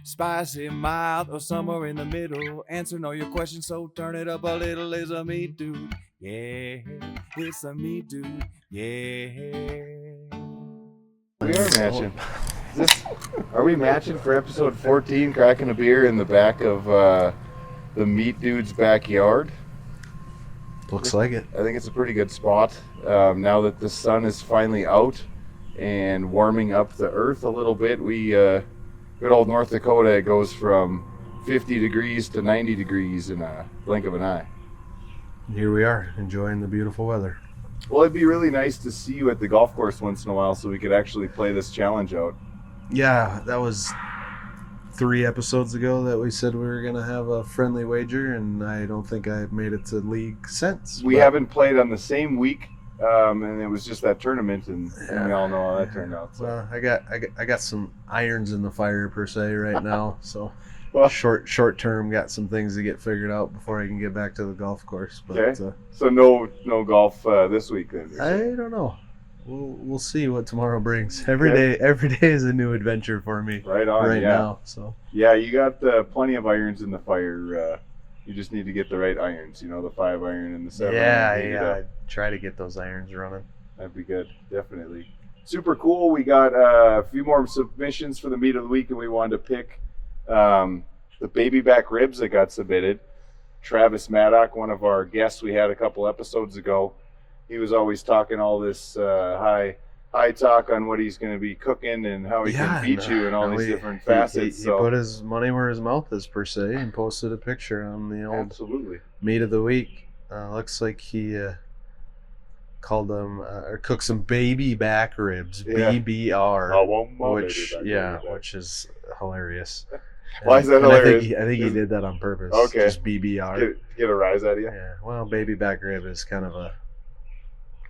spicy, mild, or somewhere in the middle. Answering all your questions, so turn it up a little. Is a meat dude. Yeah, it's a meat dude. Yeah. We are matching. Are we matching for episode 14, cracking a beer in the back of the meat dude's backyard? Looks like it. I think it's a pretty good spot. Now that the sun is finally out and warming up the earth a little bit, good old North Dakota, it goes from 50 degrees to 90 degrees in a blink of an eye. Here we are, enjoying the beautiful weather. Well, it'd be really nice to see you at the golf course once in a while so we could actually play this challenge out. Yeah, that was 3 episodes ago that we said we were going to have a friendly wager, and I don't think I've made it to league since. We haven't played on the same week, and it was just that tournament, and we all know how that turned out. So. Well, I got some irons in the fire per se right now, so well, short term, got some things to get figured out before I can get back to the golf course. But, okay. So no golf this week then? I don't know. We'll see what tomorrow brings. Every day is a new adventure for me. Right on. Right now. So yeah, you got plenty of irons in the fire. You just need to get the right irons. You know, the 5 iron and the 7 iron. Yeah. I try to get those irons running. That'd be good, definitely. Super cool. We got a few more submissions for the meat of the week, and we wanted to pick the baby back ribs that got submitted. Travis Maddock, one of our guests we had a couple episodes ago, he was always talking all this high talk on what he's going to be cooking and how he can beat you and all these different facets. He put his money where his mouth is, per se, and posted a picture on the old meat of the week. Looks like he called them or cooked some baby back ribs, BBR, which is hilarious. Why is that hilarious? I think he did that on purpose. Okay. Just BBR. Get a rise out of you? Yeah. Well, baby back rib is kind of a...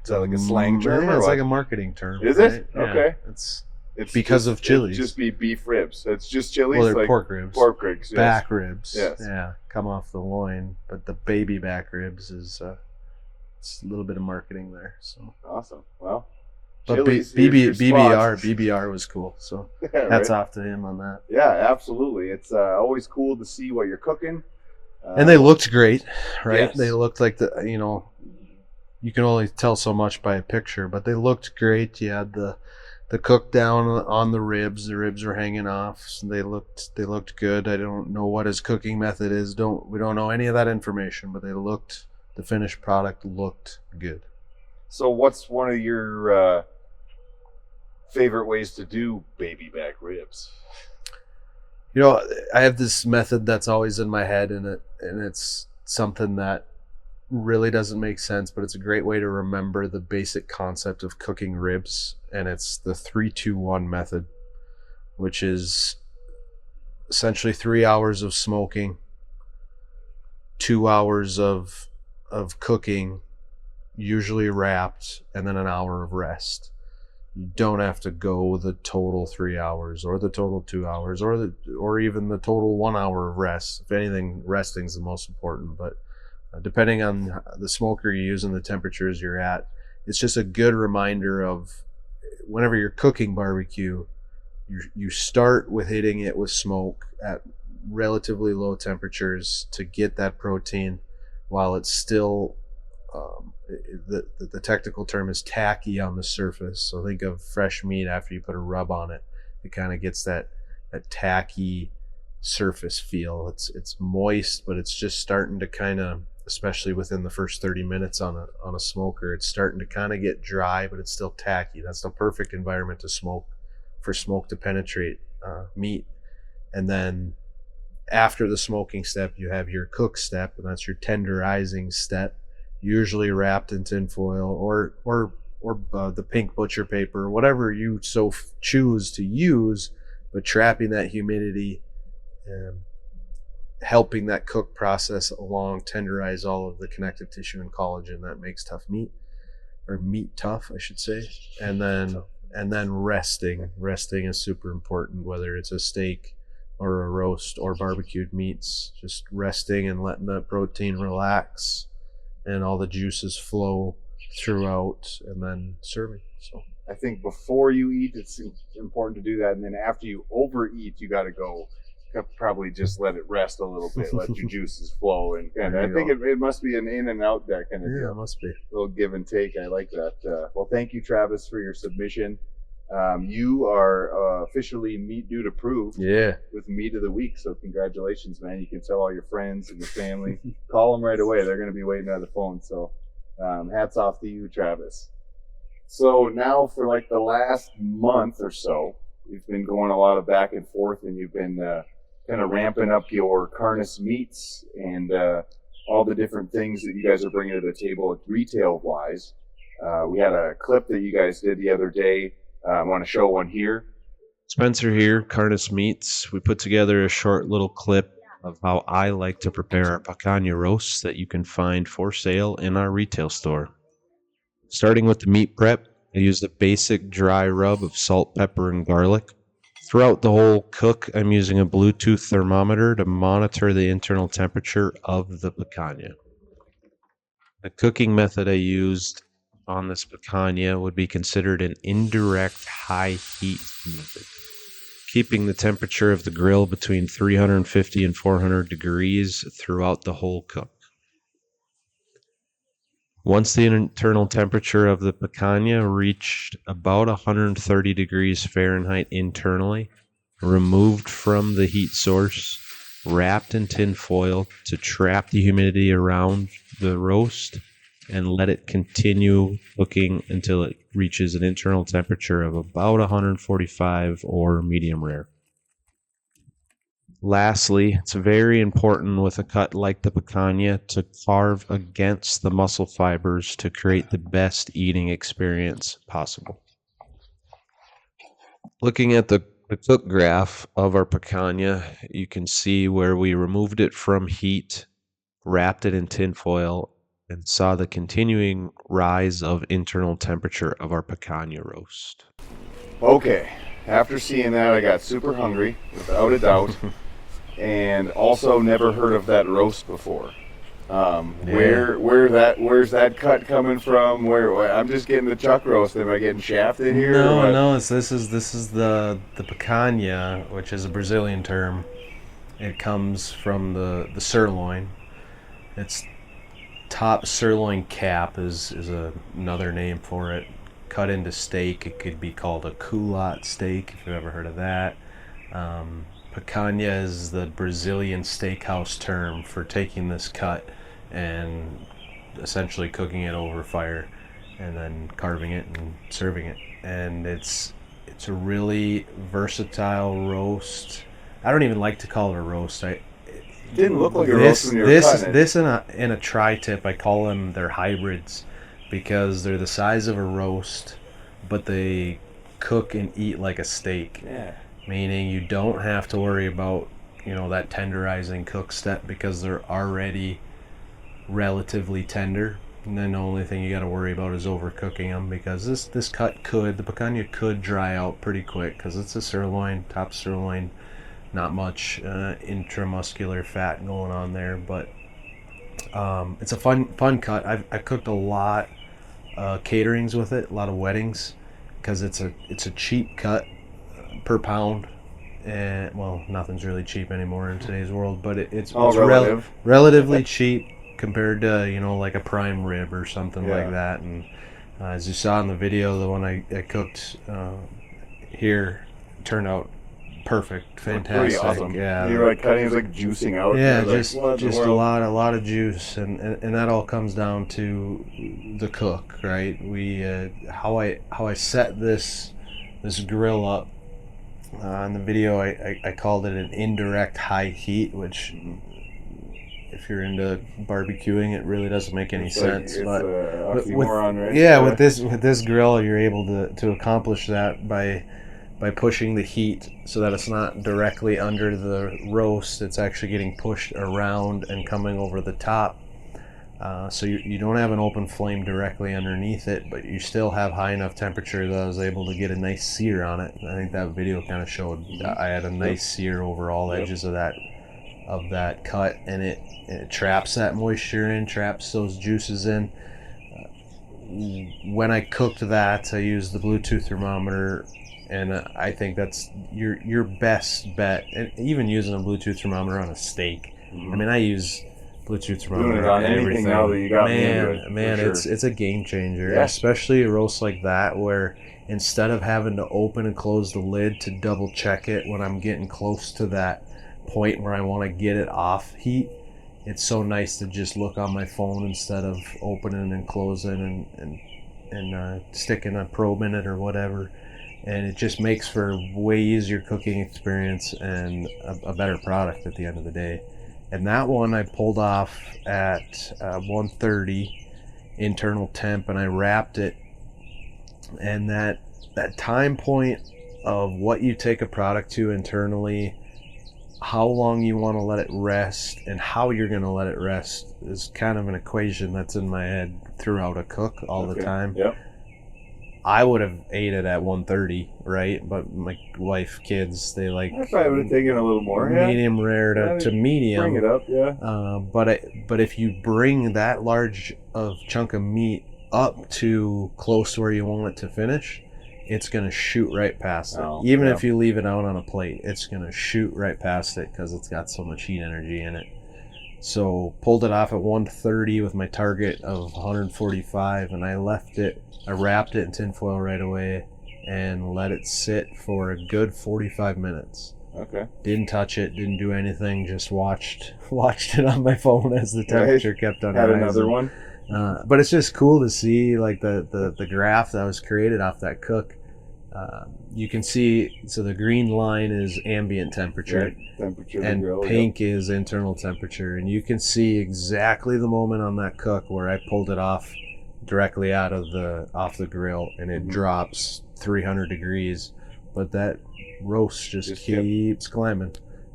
Is that like a slang term? Yeah, it's like a marketing term. Is it? Yeah. Okay. It's because of Chili's. It's just be beef ribs. It's just Chili's? Well, they're like pork ribs. Pork ribs, yes. Back ribs. Yes. Yeah, come off the loin. But the baby back ribs is it's a little bit of marketing there. So awesome. Well, but Chili's, BBR was cool. So hats off to him on that. Yeah, absolutely. It's always cool to see what you're cooking. And they looked great, right? Yes. They looked like you can only tell so much by a picture, but they looked great. You had the cook down on the ribs. The ribs were hanging off. So they looked good. I don't know what his cooking method is. We don't know any of that information, but the finished product looked good. So what's one of your favorite ways to do baby back ribs? I have this method that's always in my head, and it's something that really doesn't make sense, but it's a great way to remember the basic concept of cooking ribs, and it's the 3-2-1 method, which is essentially 3 hours of smoking, 2 hours of cooking, usually wrapped, and then an hour of rest. You don't have to go the total 3 hours or the total 2 hours or even the total 1 hour of rest. If anything, resting is the most important, but depending on the smoker you use and the temperatures you're at, it's just a good reminder of whenever you're cooking barbecue, you start with hitting it with smoke at relatively low temperatures to get that protein while it's still the technical term is tacky on the surface. So think of fresh meat after you put a rub on it. It kind of gets that tacky surface feel. It's moist, but it's just starting to kind of, especially within the first 30 minutes on a smoker, it's starting to kind of get dry, but it's still tacky. That's the perfect environment for smoke to penetrate meat. And then after the smoking step, you have your cook step, and that's your tenderizing step, usually wrapped in tin foil or the pink butcher paper, whatever you so choose to use, but trapping that humidity and helping that cook process along, tenderize all of the connective tissue and collagen that makes tough meat, or meat tough, I should say. And then resting is super important, whether it's a steak or a roast or barbecued meats, just resting and letting that protein relax and all the juices flow throughout, and then serving. So I think before you eat, it's important to do that, and then after you overeat, you got to go could probably just let it rest a little bit, let your juices flow, and There I you think go. it must be an in and out that kind of Yeah, deal. it must be. Little give and take. I like that. Well, thank you, Travis, for your submission. You are officially Meat Dude approved Yeah. with Meat of the Week. So congratulations, man. You can tell all your friends and your family. Call them right away. They're going to be waiting on the phone. So hats off to you, Travis. So now for like the last month or so, we've been going a lot of back and forth, and you've been kind of ramping up your Carnis meats and all the different things that you guys are bringing to the table retail-wise. We had a clip that you guys did the other day. I want to show one here. Spencer here, Carnis Meats. We put together a short little clip of how I like to prepare our picanha roasts that you can find for sale in our retail store. Starting with the meat prep, I used a basic dry rub of salt, pepper, and garlic. Throughout the whole cook, I'm using a Bluetooth thermometer to monitor the internal temperature of the picanha. The cooking method I used on this picanha would be considered an indirect high heat method, keeping the temperature of the grill between 350 and 400 degrees throughout the whole cook. Once the internal temperature of the picanha reached about 130 degrees Fahrenheit internally, removed from the heat source, wrapped in tin foil to trap the humidity around the roast, and let it continue cooking until it reaches an internal temperature of about 145 or medium rare. Lastly, it's very important with a cut like the picanha to carve against the muscle fibers to create the best eating experience possible. Looking at the cook graph of our picanha, you can see where we removed it from heat, wrapped it in tin foil, and saw the continuing rise of internal temperature of our picanha roast. Okay, after seeing that, I got super hungry, without a doubt, and also never heard of that roast before. Where's that cut coming from? Where I'm just getting the chuck roast. Am I getting shafted here? No. This is the picanha, which is a Brazilian term. It comes from the sirloin. It's top sirloin cap is another name for it. Cut into steak. It could be called a culotte steak if you've ever heard of that. Picanha is the Brazilian steakhouse term for taking this cut and essentially cooking it over fire and then carving it and serving it. And it's a really versatile roast. I don't even like to call it a roast. It didn't look like a roast when you were cutting it. This in a tri-tip, I call them, they're hybrids because they're the size of a roast, but they cook and eat like a steak. Yeah. Meaning you don't have to worry about, that tenderizing cook step because they're already relatively tender. And then the only thing you got to worry about is overcooking them because the picanha could dry out pretty quick because it's a sirloin, top sirloin, not much intramuscular fat going on there, but it's a fun cut. I've cooked a lot caterings with it, a lot of weddings because it's a cheap cut per pound, and well, nothing's really cheap anymore in today's world, but it's relatively cheap compared to like a prime rib or something like that. And as you saw in the video, the one I cooked here turned out perfect, fantastic. Pretty awesome. Yeah, you're like cutting, it's like juicing out. Yeah, like, just a lot of juice, and that all comes down to the cook, right? We how I set this grill up. In the video, I called it an indirect high heat, which, if you're into barbecuing, it really doesn't make any sense. But with this grill, you're able to accomplish that by pushing the heat so that it's not directly under the roast. It's actually getting pushed around and coming over the top. So you don't have an open flame directly underneath it, but you still have high enough temperature that I was able to get a nice sear on it. I think that video kind of showed I had a nice sear over all edges of that cut, and it traps that moisture in, traps those juices in. When I cooked that, I used the Bluetooth thermometer And I think that's your best bet. And even using a Bluetooth thermometer on a steak. I mean, I use Bluetooth Doing it thermometer on on anything everything. now that you got me into it, Man, for sure. it's a game changer. Yeah. Especially a roast like that, where instead of having to open and close the lid to double check it when I'm getting close to that point where I want to get it off heat, it's so nice to just look on my phone instead of opening and closing and sticking a probe in it or whatever. And it just makes for a way easier cooking experience and a better product at the end of the day. And that one I pulled off at 130 internal temp, and I wrapped it. And that time point of what you take a product to internally, how long you want to let it rest, and how you're going to let it rest is kind of an equation that's in my head throughout a cook all the time. Yep. I would have ate it at 130, right? But my wife, kids, they like I probably would have taken a little more. Yeah. medium rare to medium. Bring it up, yeah. But if you bring that large of chunk of meat up to close to where you want it to finish, it's going to shoot right past it. Oh, Even yeah. if you leave it out on a plate, it's going to shoot right past it because it's got so much heat energy in it. So pulled it off at 130 with my target of 145, and I wrapped it in tinfoil right away and let it sit for a good 45 minutes. Okay. Didn't touch it, didn't do anything, just watched it on my phone as the temperature kept on Had rising. another one. But it's just cool to see like the graph that was created off that cook. You can see, so the green line is ambient temperature, Right. Temperature of the and grill, pink is internal temperature, and you can see exactly the moment on that cook where I pulled it off directly off the grill, and it drops 300 degrees, but that roast just keeps climbing,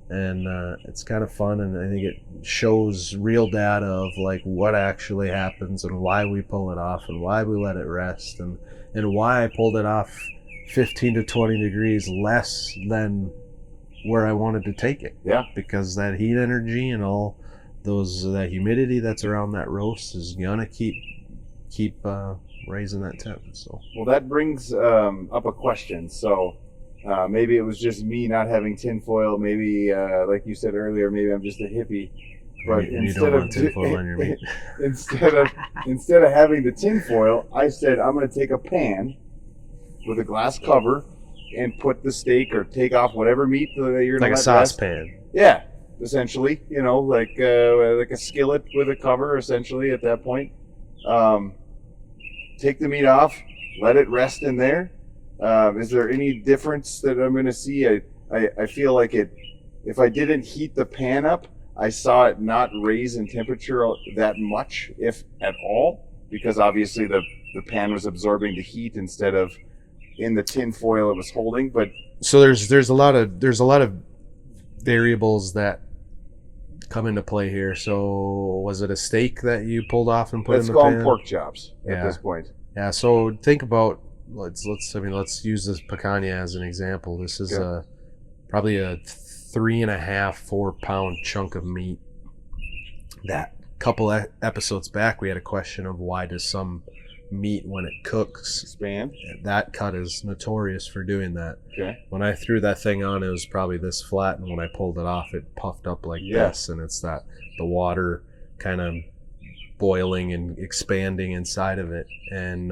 and it's kind of fun, and I think it shows real data of like what actually happens and why we pull it off and why we let it rest, and why I pulled it off 15 to 20 degrees less than where I wanted to take it. Yeah. Because that heat energy and all that humidity that's around that roast is gonna keep raising that temp. So Well, that brings up a question. So maybe it was just me not having tinfoil. Maybe, like you said earlier, maybe I'm just a hippie. But you don't want tinfoil on your meat. instead of having the tinfoil, I said I'm going to take a pan with a glass cover and put the steak or take off whatever meat that you're going Like to a let rest. saucepan. Yeah, essentially, like a skillet with a cover, essentially at that point. Take the meat off, let it rest in there. Is there any difference that I'm going to see? I feel like if I didn't heat the pan up, I saw it not raise in temperature that much, if at all, because obviously the pan was absorbing the heat instead of in the tin foil it was holding. But so there's a lot of variables that come into play here. So was it a steak that you pulled off and put let's in the call pan? them pork chops at Yeah. this point. Yeah. So think about let's use this picanha as an example. This is probably a 3.5-4 pound chunk of meat. That couple episodes back, we had a question of why does some meat when it cooks Expand. that cut is notorious for doing that. Okay. When I threw that thing on, it was probably this flat, and when I pulled it off, it puffed up like this, and it's the water kind of boiling and expanding inside of it, and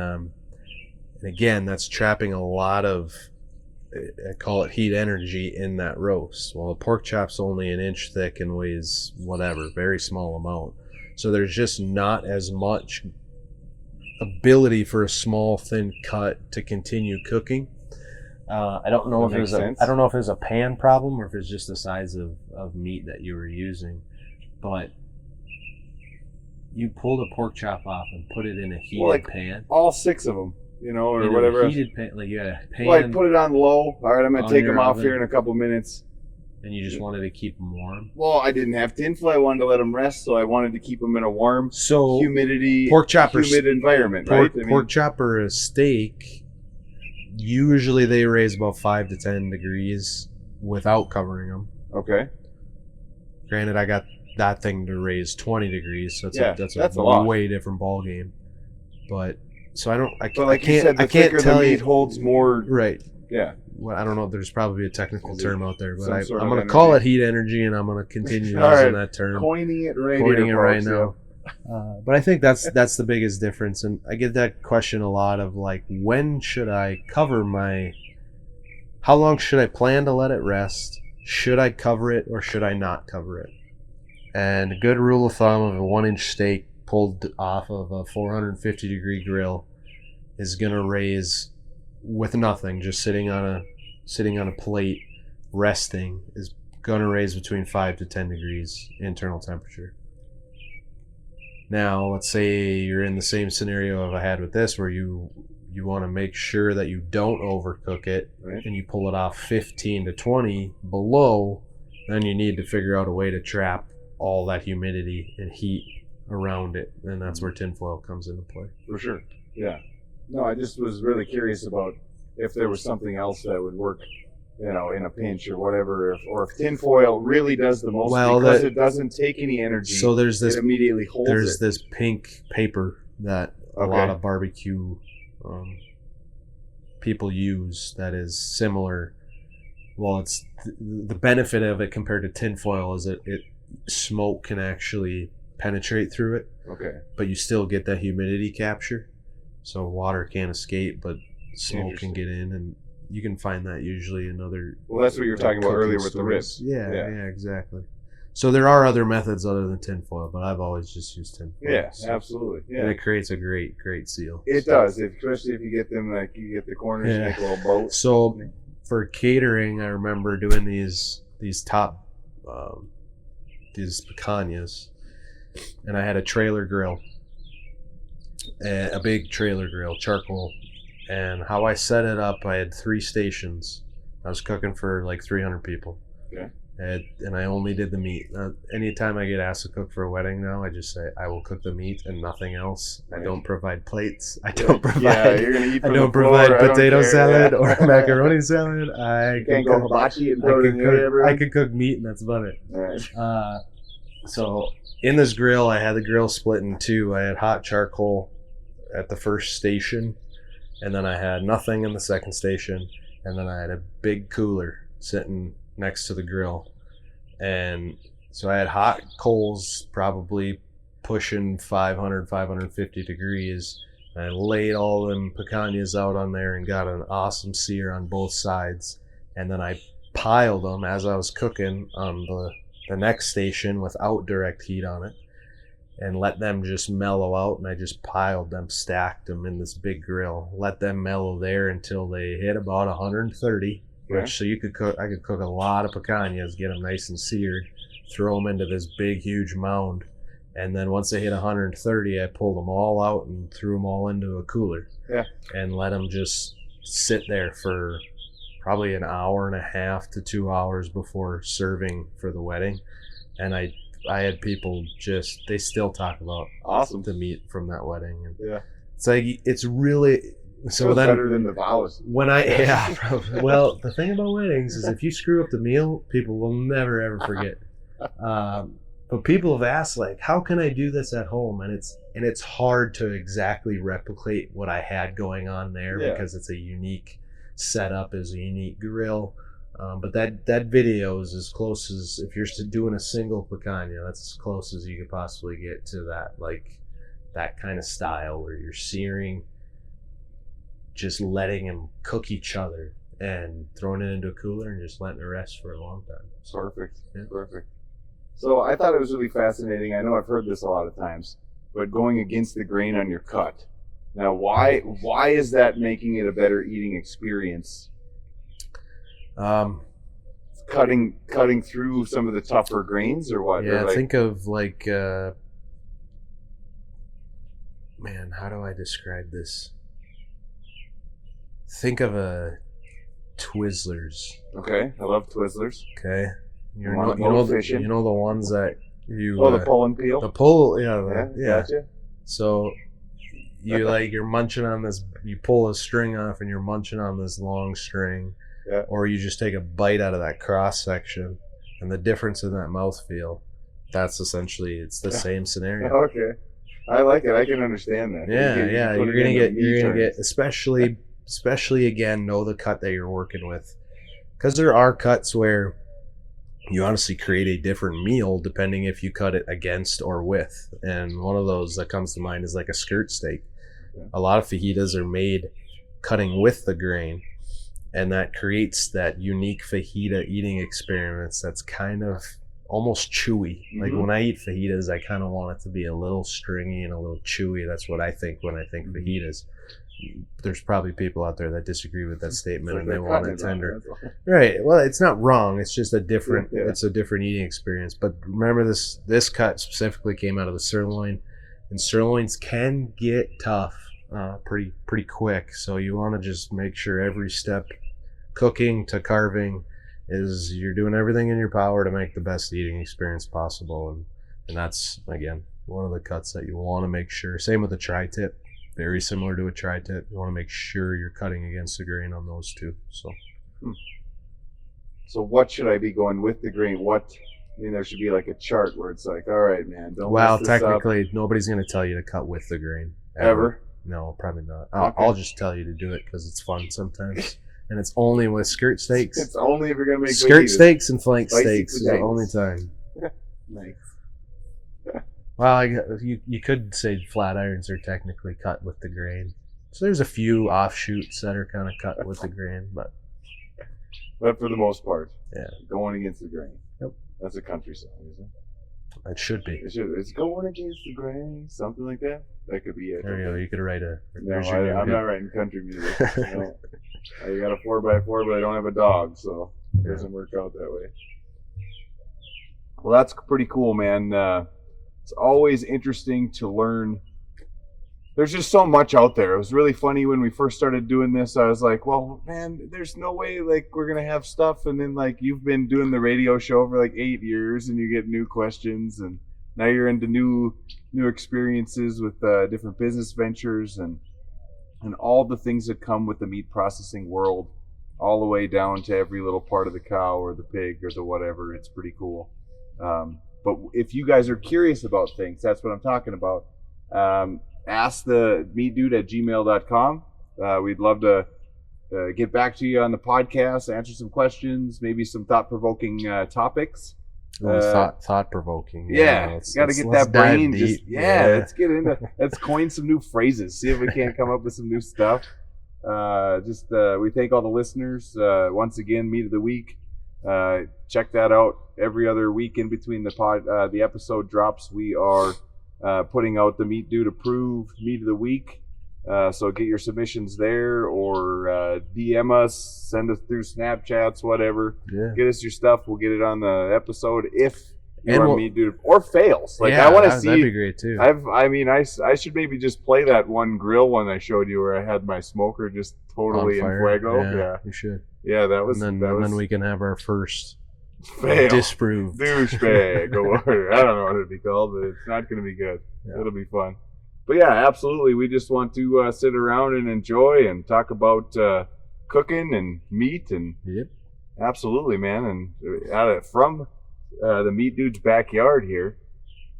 again, that's trapping a lot of, I call it heat energy in that roast. Well, a pork chop's only an inch thick and weighs whatever, very small amount, so there's just not as much ability for a small thin cut to continue cooking. I don't know if it was a pan problem or if it's just the size of meat that you were using, but you pulled a pork chop off and put it in a heated pan. All 6 of them, or in whatever. A heated pan, like you had a pan. Well, I put it on low. All right, I'm going to on take your them off oven. here in a couple minutes. And you just wanted to keep them warm. Well, I didn't have tinfoil. I wanted to let them rest, so I wanted to keep them in a warm, So humid environment, right? Pork chop or a steak, usually they raise about 5 to 10 degrees without covering them. Okay. Granted, I got that thing to raise 20 degrees, so that's a a lot. way different ball game. But so I But like you said, the I can't thicker tell the you meat holds more right. Yeah. Well, I don't know. There's probably a technical term out there, but some I'm sort of going to energy? call it heat energy, and I'm going to continue All using right. that term. Coining it right Coining here, it right folks, now. But I think that's the biggest difference, and I get that question a lot of like, when should I cover my? How long should I plan to let it rest? Should I cover it or should I not cover it? And a good rule of thumb of a 1-inch steak pulled off of a 450 degree grill is gonna raise with nothing, just sitting on a plate, resting, is gonna raise between 5 to 10 degrees internal temperature. Now, let's say you're in the same scenario I had with this, where you want to make sure that you don't overcook it, Right. and you pull it off 15 to 20 below, then you need to figure out a way to trap all that humidity and heat around it, and that's where tinfoil comes into play. For sure. Yeah. No, I just was really curious about if there was something else that would work, in a pinch or whatever, or if tinfoil really does the most, because it doesn't take any energy. So there's this it immediately holds there's it. this pink paper that a lot of barbecue people use that is similar. Well, it's the benefit of it compared to tinfoil is that smoke can actually penetrate through it, Okay. but you still get that humidity capture, so water can't escape, but smoke can get in, and you can find that usually in other. Well, that's what you were talking about cooking earlier with the stores. ribs. Yeah, exactly. So there are other methods other than tinfoil, but I've always just used tinfoil. Yeah, so. absolutely. Yeah. And it creates a great seal. It does, especially if you get them, like you get the corners, you make a little boat. So for catering, I remember doing these top these picanhas, and I had a trailer grill, a big trailer grill, charcoal. And how I set it up, I had 3 stations. I was cooking for like 300 people. Okay. And I only did the meat. Anytime I get asked to cook for a wedding now, I just say I will cook the meat and nothing else. Right. I don't provide plates. I don't provide. Yeah, you're gonna eat I from don't the floor. provide I don't potato care, salad yeah. or macaroni salad. I Can't go hibachi and I throw it in can the air, everyone. I can cook meat, and that's about it. All right. So in this grill, I had the grill split in 2. I had hot charcoal at the first station, and then I had nothing in the second station, and then I had a big cooler sitting next to the grill. And so I had hot coals, probably pushing 500, 550 degrees. And I laid all them picanhas out on there and got an awesome sear on both sides. And then I piled them as I was cooking on the next station without direct heat on it, and let them just mellow out. And I just piled them, stacked them in this big grill, let them mellow there until they hit about 130. Which, so I could cook a lot of picanhas, get them nice and seared, throw them into this big, huge mound, and then once they hit 130, I pulled them all out and threw them all into a cooler. Yeah. And let them just sit there for probably an hour and a half to 2 hours before serving for the wedding. And I had people they still talk about the meat from that wedding. And Yeah. it's like, it's really. So Feels then, better than the vows. when probably. Well, the thing about weddings is if you screw up the meal, people will never ever forget. But people have asked, like, how can I do this at home? And it's hard to exactly replicate what I had going on there, because it's a unique setup, is a unique grill. But that video is as close as, if you're doing a single picanha, that's as close as you could possibly get to that, like that kind of style where you're searing, just letting them cook each other and throwing it into a cooler and just letting it rest for a long time. Perfect. Yeah. Perfect. So I thought it was really fascinating. I know I've heard this a lot of times, but going against the grain on your cut. Now, why is that making it a better eating experience? Cutting through some of the tougher grains, or what? Yeah, or like, think of like, man, how do I describe this? Think of a Twizzlers. Okay, I love Twizzlers. Okay, you know the ones that you. The pull and peel. The pull, yeah. Gotcha. So you're munching on this. You pull a string off, and you're munching on this long string. Yeah. Or you just take a bite out of that cross section, and the difference in that mouthfeel. That's essentially, it's the same scenario. Okay, I like it. I can understand that. Yeah, you're gonna get, especially especially again, know the cut that you're working with, because there are cuts where you honestly create a different meal depending if you cut it against or with. And one of those that comes to mind is like a skirt steak. A lot of fajitas are made cutting with the grain, and that creates that unique fajita eating experience that's kind of almost chewy. Like when I eat fajitas, I kind of want it to be a little stringy and a little chewy. That's what I think when I think fajitas. There's probably people out there that disagree with that statement and they want it tender. Right. Well, it's not wrong. It's just a different. It's a different eating experience. But remember, this cut specifically came out of the sirloin, and sirloins can get tough pretty quick. So you want to just make sure every step, cooking to carving, is you're doing everything in your power to make the best eating experience possible. And that's again one of the cuts that you want to make sure. Same with the tri-tip. Very similar to a tri-tip. You want to make sure you're cutting against the grain on those two. So what should I be going with the grain? There should be like a chart where it's like, all right, man, don't well, mess this technically, up. Nobody's going to tell you to cut with the grain. Ever? No, probably not. Okay. I'll just tell you to do it because it's fun sometimes. And it's only with skirt steaks. It's only if you're going to make skirt fajitas. steaks and flank Spicy steaks is the potatoes. only time. Nice. Well, you could say flat irons are technically cut with the grain. So there's a few offshoots that are kind of cut with the grain, but for the most part, going against the grain. Yep. That's a country song, isn't it? It should be. It's going against the grain, something like that. That could be it. There you go. You could write a. No, I'm not writing country music. No. I got a 4x4, but I don't have a dog, so it doesn't work out that way. Well, that's pretty cool, man. It's always interesting to learn. There's just so much out there. It was really funny when we first started doing this. I was like, well, man, there's no way like we're going to have stuff. And then like you've been doing the radio show for like 8 years and you get new questions. And now you're into new experiences with different business ventures and all the things that come with the meat processing world, all the way down to every little part of the cow or the pig or the whatever. It's pretty cool. But if you guys are curious about things, that's what I'm talking about. askthemeatdude@gmail.com. We'd love to get back to you on the podcast, answer some questions, maybe some thought-provoking topics. Thought-provoking. Yeah, got to get that brain. Let's get into. Let's coin some new phrases. See if we can't come up with some new stuff. We thank all the listeners. Once again, Meat of the Week. Check that out every other week in between the episode drops. We are putting out the Meat Dude approved Meat of the Week. So get your submissions there or DM us, send us through Snapchats, whatever. Yeah. Get us your stuff. We'll get it on the episode if you want Meat Dude or fails. Like I want to see. That'd be great too. I should maybe just play that one grill one I showed you where I had my smoker just totally in fuego. Yeah, you should. Yeah, that was. And then we can have our first fail. Disproved douchebag or I don't know what it'd be called, but it's not going to be good. Yeah. It'll be fun. But yeah, absolutely. We just want to sit around and enjoy and talk about cooking and meat and absolutely, man. And from the Meat Dude's backyard here.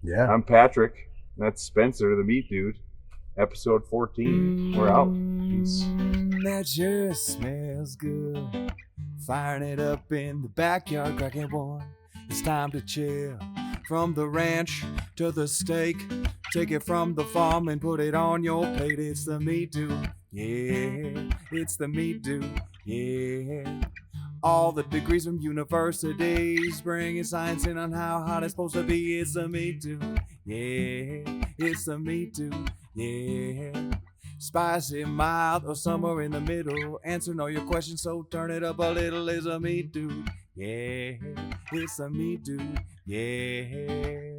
Yeah, I'm Patrick. That's Spencer, the Meat Dude. Episode 14. We're out. Peace. That sure smells good. Firing it up in the backyard, cracking one. It's time to chill. From the ranch to the steak, take it from the farm and put it on your plate. It's the Meat Dude, yeah. It's the Meat Dude, yeah. All the degrees from universities, bringing science in on how hot it's supposed to be. It's the Meat Dude, yeah. It's the Meat Dude, yeah. Spicy, mild, or somewhere in the middle. Answering all your questions, so turn it up a little. It's a Meat Dude, yeah. It's a Meat Dude, yeah.